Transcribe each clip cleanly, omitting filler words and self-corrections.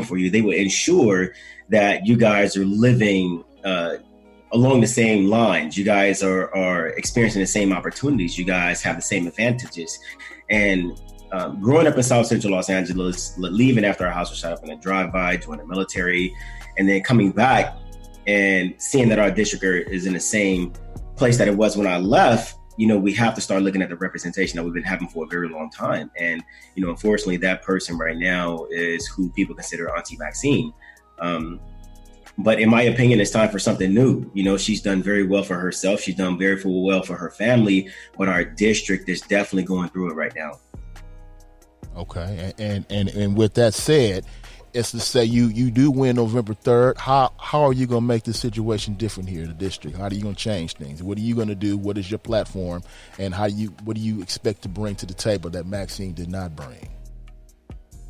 providing for you. They will ensure that you guys are living along the same lines. You guys are experiencing the same opportunities. You guys have the same advantages. And growing up in South Central Los Angeles, leaving after our house was shot up in a drive-by, joining the military, and then coming back and seeing that our district is in the same place that it was when I left, we have to start looking at the representation that we've been having for a very long time. And, unfortunately, that person right now is who people consider anti-vaccine. But in my opinion, it's time for something new. She's done very well for herself. She's done very well for her family, but our district is definitely going through it right now. Okay. And with that said, it's to say you do win November 3rd. How are you going to make the situation different here in the district? How are you going to change things? What are you going to do? What is your platform? And what do you expect to bring to the table that Maxine did not bring?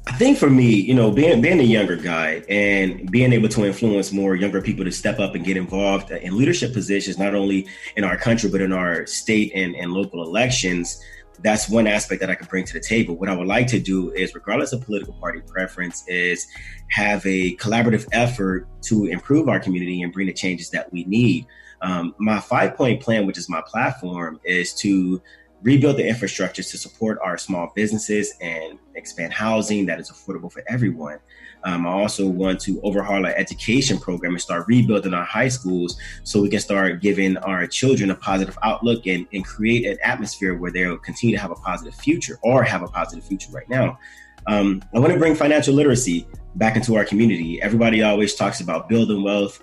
I think for me, being a younger guy and being able to influence more younger people to step up and get involved in leadership positions, not only in our country, but in our state and local elections, that's one aspect that I can bring to the table. What I would like to do is, regardless of political party preference, is have a collaborative effort to improve our community and bring the changes that we need. My 5-point plan, which is my platform, is to rebuild the infrastructure to support our small businesses and expand housing that is affordable for everyone. I also want to overhaul our education program and start rebuilding our high schools so we can start giving our children a positive outlook and create an atmosphere where they'll continue to have a positive future or have a positive future right now. I want to bring financial literacy back into our community. Everybody always talks about building wealth,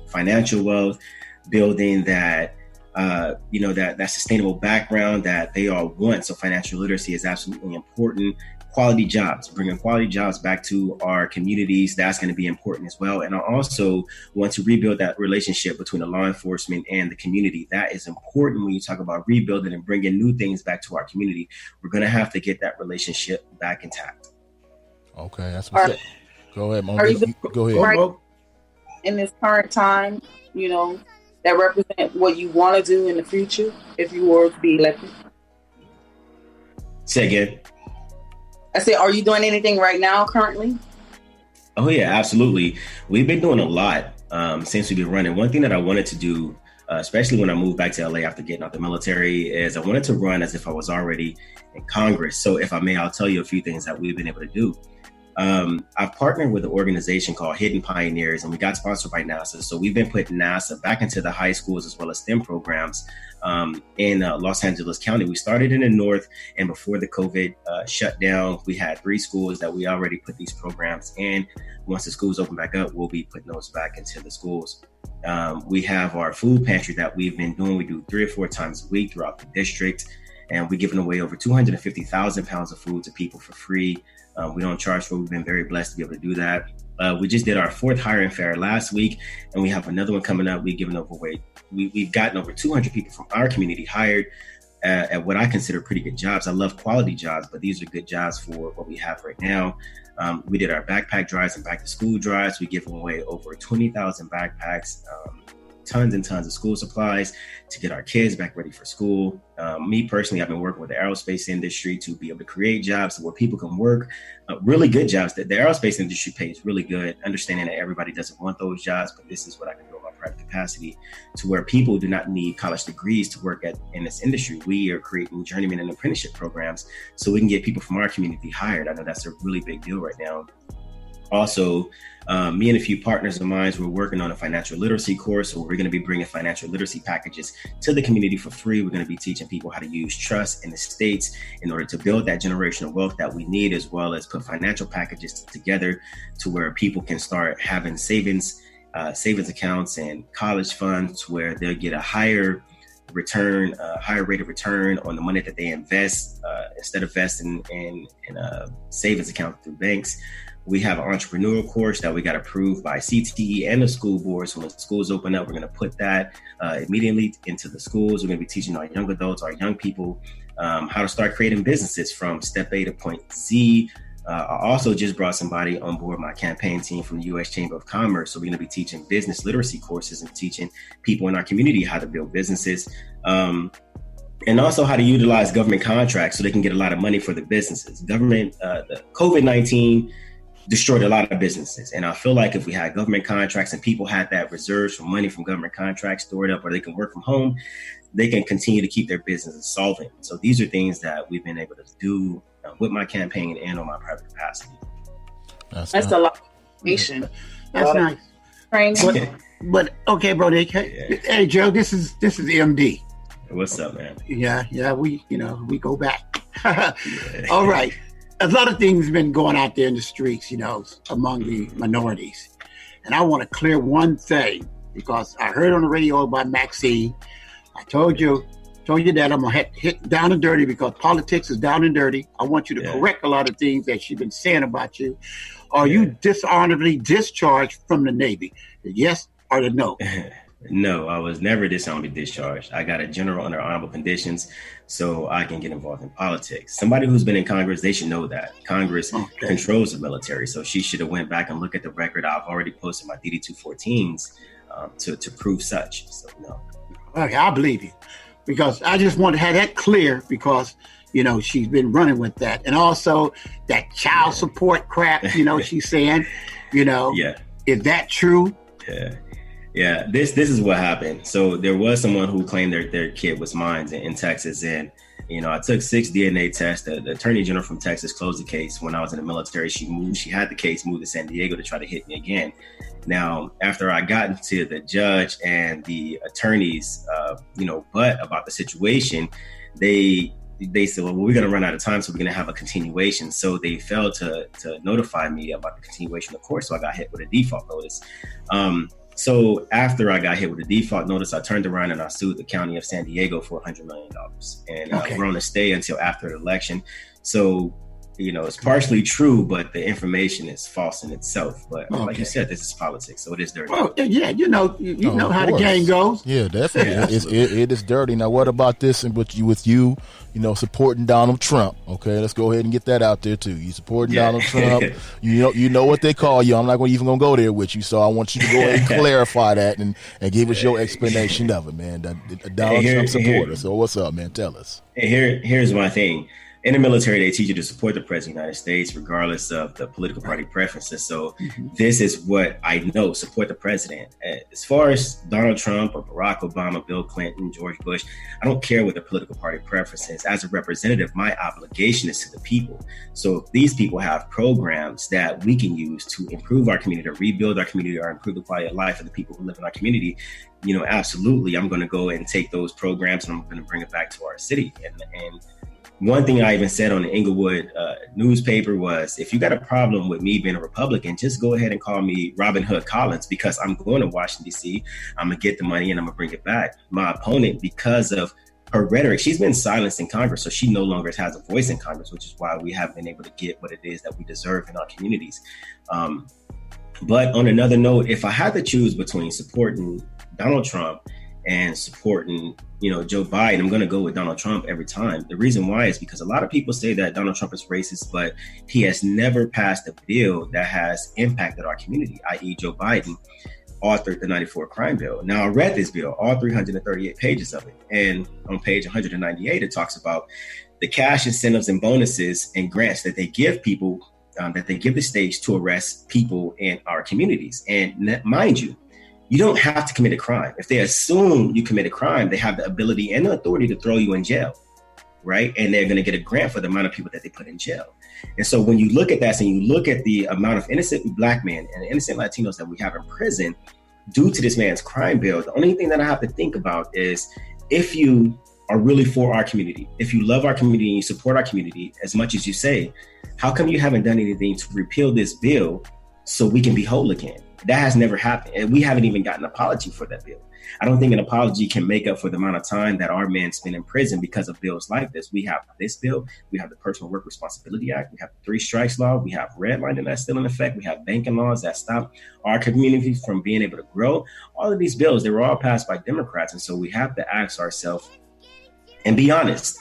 financial wealth, building that that sustainable background that they all want. So financial literacy is absolutely important. Quality jobs, bringing quality jobs back to our communities, that's going to be important as well. And I also want to rebuild that relationship between the law enforcement and the community. That is important when you talk about rebuilding and bringing new things back to our community. We're going to have to get that relationship back intact. Okay, that's what's up. Go ahead, Mom. Go ahead. Right in this current time, that represent what you want to do in the future if you were to be elected? Say again. I said, are you doing anything right now currently? Oh, yeah, absolutely. We've been doing a lot since we've been running. One thing that I wanted to do, especially when I moved back to LA after getting out the military, is I wanted to run as if I was already in Congress. So if I may, I'll tell you a few things that we've been able to do. I've partnered with an organization called Hidden Pioneers, and we got sponsored by NASA. So we've been putting NASA back into the high schools as well as STEM programs in Los Angeles County. We started in the north, and before the COVID shutdown, we had 3 schools that we already put these programs in. Once the schools open back up, we'll be putting those back into the schools. We have our food pantry that we've been doing. We do 3 or 4 times a week throughout the district, and we're giving away over 250,000 pounds of food to people for free. We don't charge for it. We've been very blessed to be able to do that. We just did our 4th hiring fair last week, and we have another one coming up. We've gotten over 200 people from our community hired at what I consider pretty good jobs. I love quality jobs, but these are good jobs for what we have right now. We did our backpack drives and back to school drives. We give away over 20,000 backpacks, tons and tons of school supplies to get our kids back ready for school. Me personally, I've been working with the aerospace industry to be able to create jobs where people can work, really good jobs. That the aerospace industry pays really good, understanding that everybody doesn't want those jobs, but this is what I can do in my private capacity to where people do not need college degrees to work in this industry. We are creating journeyman and apprenticeship programs so we can get people from our community hired. I know that's a really big deal right now. Also, me and a few partners of mine, we're working on a financial literacy course. So we're going to be bringing financial literacy packages to the community for free. We're going to be teaching people how to use trust in the States in order to build that generational wealth that we need, as well as put financial packages together to where people can start having savings accounts and college funds where they'll get a higher return, higher rate of return on the money that they invest instead of investing in a savings account through banks. We have an entrepreneurial course that we got approved by CTE and the school board. So when the schools open up, we're going to put that immediately into the schools. We're going to be teaching our young adults, our young people, how to start creating businesses from step A to point Z. I also just brought somebody on board my campaign team from the U.S. Chamber of Commerce. So we're going to be teaching business literacy courses and teaching people in our community how to build businesses. And also how to utilize government contracts so they can get a lot of money for the businesses. The COVID-19 destroyed a lot of businesses. And I feel like if we had government contracts and people had that reserves for money from government contracts stored up, or they can work from home, they can continue to keep their businesses solvent. So these are things that we've been able to do with my campaign and on my private capacity. That's a lot of information. That's nice. Training. But okay, bro. Hey, Joe, this is MD. What's up, man? Yeah, we go back. All right. A lot of things have been going out there in the streets, among the minorities. And I want to clear one thing, because I heard on the radio about Maxine. I told you that I'm going to hit down and dirty, because politics is down and dirty. I want you to correct a lot of things that she's been saying about you. Are you dishonorably discharged from the Navy? The yes or the no? No, I was never dishonorably discharged. I got a general under honorable conditions so I can get involved in politics. Somebody who's been in Congress, they should know that. Congress controls the military, so she should have went back and looked at the record. I've already posted my DD-214s to prove such. So, no. Okay, I believe you, because I just want to have that clear, because, she's been running with that. And also that child support crap, she's saying, is that true? Yeah, this is what happened. So there was someone who claimed their kid was mine in Texas, and I took 6 DNA tests. The Attorney General from Texas closed the case when I was in the military. She had the case moved to San Diego to try to hit me again. Now, after I got into the judge and the attorneys, butt about the situation, they said, well, we're going to run out of time, so we're going to have a continuation. So they failed to notify me about the continuation of court. So I got hit with a default notice. So after I got hit with a default notice, I turned around and I sued the county of San Diego for $100 million. And we're on a stay until after the election. So, it's partially true, but the information is false in itself. But like you said, this is politics, so it is dirty. Well, yeah, you know how the game goes. Yeah, definitely. It is dirty. Now, what about this and with you, supporting Donald Trump? Okay, let's go ahead and get that out there too. You supporting Donald Trump. You know what they call you. I'm not even going to go there with you, so I want you to go ahead and clarify that and give us your explanation of it, man. The Donald Trump supporter. So what's up, man? Tell us. Here's my thing. In the military, they teach you to support the President of the United States, regardless of the political party preferences. So this is what I know, support the president. As far as Donald Trump or Barack Obama, Bill Clinton, George Bush, I don't care what the political party preference is. As a representative, my obligation is to the people. So if these people have programs that we can use to improve our community, to rebuild our community, or improve the quality of life of the people who live in our community, absolutely, I'm going to go and take those programs and I'm going to bring it back to our city. And one thing I even said on the Inglewood newspaper was, if you got a problem with me being a Republican, just go ahead and call me Robin Hood Collins, because I'm going to Washington, D.C. I'm going to get the money and I'm going to bring it back. My opponent, because of her rhetoric, she's been silenced in Congress, so she no longer has a voice in Congress, which is why we haven't been able to get what it is that we deserve in our communities. But on another note, if I had to choose between supporting Donald Trump and supporting, Joe Biden, I'm going to go with Donald Trump every time. The reason why is because a lot of people say that Donald Trump is racist, but he has never passed a bill that has impacted our community, i.e. Joe Biden authored the 94 crime bill. Now, I read this bill, all 338 pages of it. And on page 198, it talks about the cash incentives and bonuses and grants that they give people, that they give the states to arrest people in our communities. And mind you, you don't have to commit a crime. If they assume you commit a crime, they have the ability and the authority to throw you in jail, right? And they're going to get a grant for the amount of people that they put in jail. And so when you look at that and you look at the amount of innocent Black men and innocent Latinos that we have in prison due to this man's crime bill, the only thing that I have to think about is, if you are really for our community, if you love our community and you support our community as much as you say, how come you haven't done anything to repeal this bill so we can be whole again? That has never happened. And we haven't even gotten an apology for that bill. I don't think an apology can make up for the amount of time that our men spend in prison because of bills like this. We have this bill. We have the Personal Work Responsibility Act. We have the 3 Strikes Law. We have redlining that's still in effect. We have banking laws that stop our community from being able to grow. All of these bills, they were all passed by Democrats. And so we have to ask ourselves and be honest,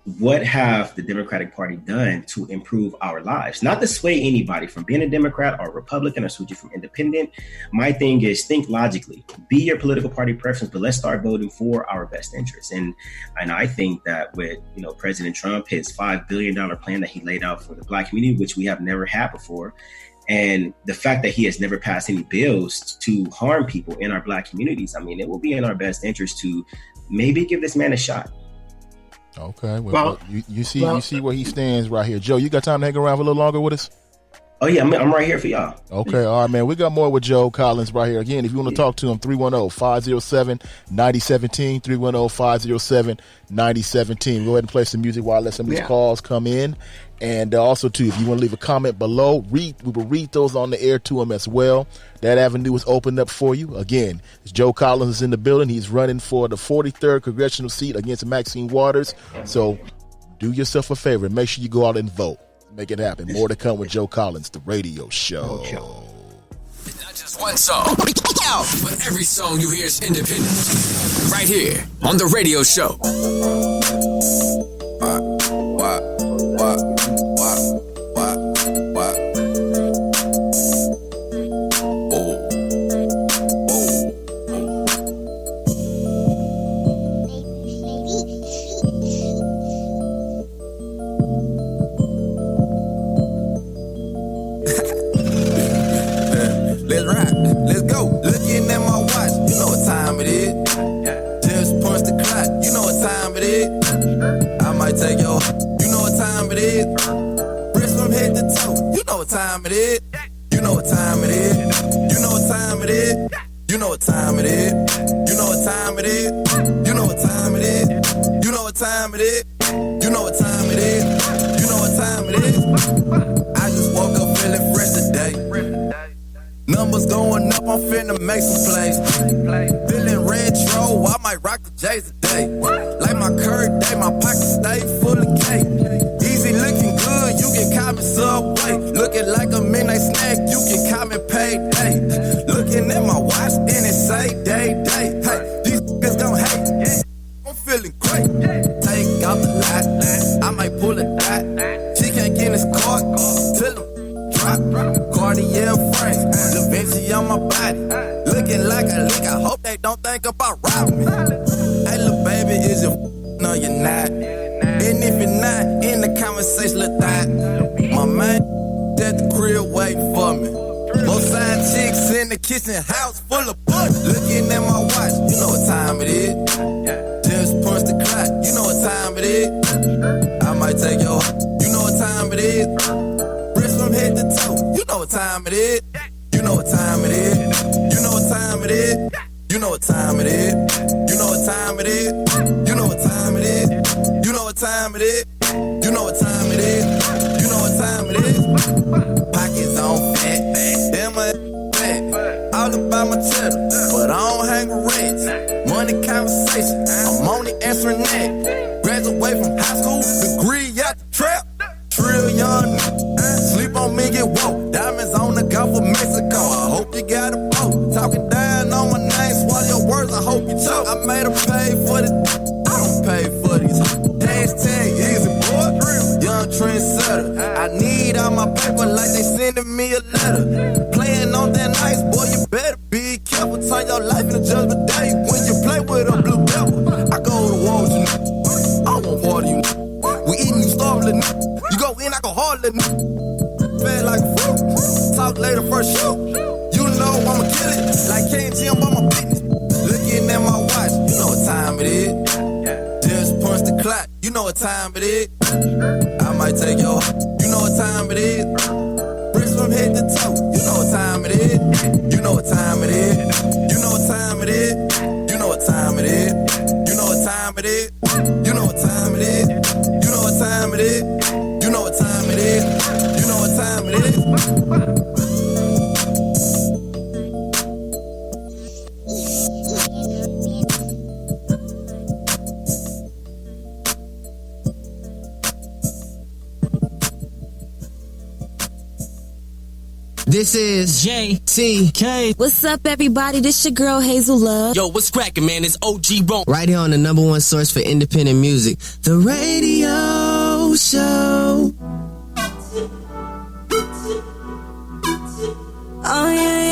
what have the Democratic Party done to improve our lives? Not to sway anybody from being a Democrat or Republican or switch you from independent. My thing is, think logically, be your political party preference, but let's start voting for our best interests. And I think that with, President Trump, his $5 billion plan that he laid out for the Black community, which we have never had before, and the fact that he has never passed any bills to harm people in our Black communities, I mean, it will be in our best interest to maybe give this man a shot. Okay. Well, you see where he stands right here. Joe, you got time to hang around for a little longer with us? Oh, yeah, I'm right here for y'all. Okay, all right, man. We got more with Joe Collins right here. Again, if you want to talk to him, 310-507-9017, 310-507-9017. Go ahead and play some music while I let some of these calls come in. And also, too, if you want to leave a comment below, we will read those on the air to him as well. That avenue is opened up for you. Again, Joe Collins is in the building. He's running for the 43rd congressional seat against Maxine Waters. So do yourself a favor and make sure you go out and vote. Make it happen. More to come with Joe Collins, the radio show. Not just one song, but every song you hear is independent. Right here on the radio show. Let's ride, let's go. Looking at my watch, you know what time it is. Just punch the clock, you know what time it is. I might take your, you know what time it is. Wrist from head to toe, you know what time it is. You know what time it is. You know what time it is. You know what time it is. You know what time it is. You know what time it is. You know what time it is. You know what time it is. You know what time it is. I just woke up feeling fresh today. Numbers going up, I'm finna make some plays. Feeling retro, I might rock the J's today. Like my curd day, my pockets stay full of cake. Easy looking good, you can call me Subway. Looking like a midnight snack, you can call me Payday. Looking at my watch and it say day. Hey, these niggas gon' hate. I'm feeling great. Take out the lot, I might pull a dot. She can't get in this car till I'm Cartier frames, Da Vinci on my body. Looking like a lick, I hope they don't think about robbing me. Hey, little baby, is you no, you're not. And if you're not, in the conversation, look that. My man at the crib waiting for me. Both side chicks in the kitchen, house full of buns. Looking at my watch, you know what time it is. Just punch the clock, you know what time it is. I might take your, you know what time it is. From head to toe, you know what time it is. You know what time it is. You know what time it is. You know what time it is. You know what time it is. You know what time it is. You know what time it is. You know what time it is. You know what time it is. Pockets on fat, damn my fat. All about my cheddar, but I don't hang with rats. Money conversation, I'm only answering that. Graduate from high school, degree out the trap. Trillion, sleep on me, get woke. Diamonds on the Gulf of Mexico. I hope you got a boat. Talking down on my name, swallow your words. I hope you choke. I made her pay for the. I don't pay for these. Hashtag easy boy. Young trendsetter. I need all my paper like they sending me a letter. Playing on that nice boy, you better be careful. Turn your life into judgment day when you play with a blue devil. I go to war with you. I don't want war to you. We eating, you starving, you go in, I go hard, fed like a fruit. Talk later, first shoot. You know I'ma kill it, like K&G, I'm on my business. Looking at my watch, you know what time it is. Just punch the clock, you know what time it is. I might take your, you know what time it is. Wrist from head to toe, you know what time it is. You know what time it is. You know what time it is. You know what time it is. You know what time it is. You know what time it is. You know what time it is. You know what time it is. You know what time it is. This is JTK. What's up, everybody? This your girl, Hazel Love. Yo, what's cracking, man? It's OG Bone. Right here on the #1 source for independent music, the radio Show. Oh yeah.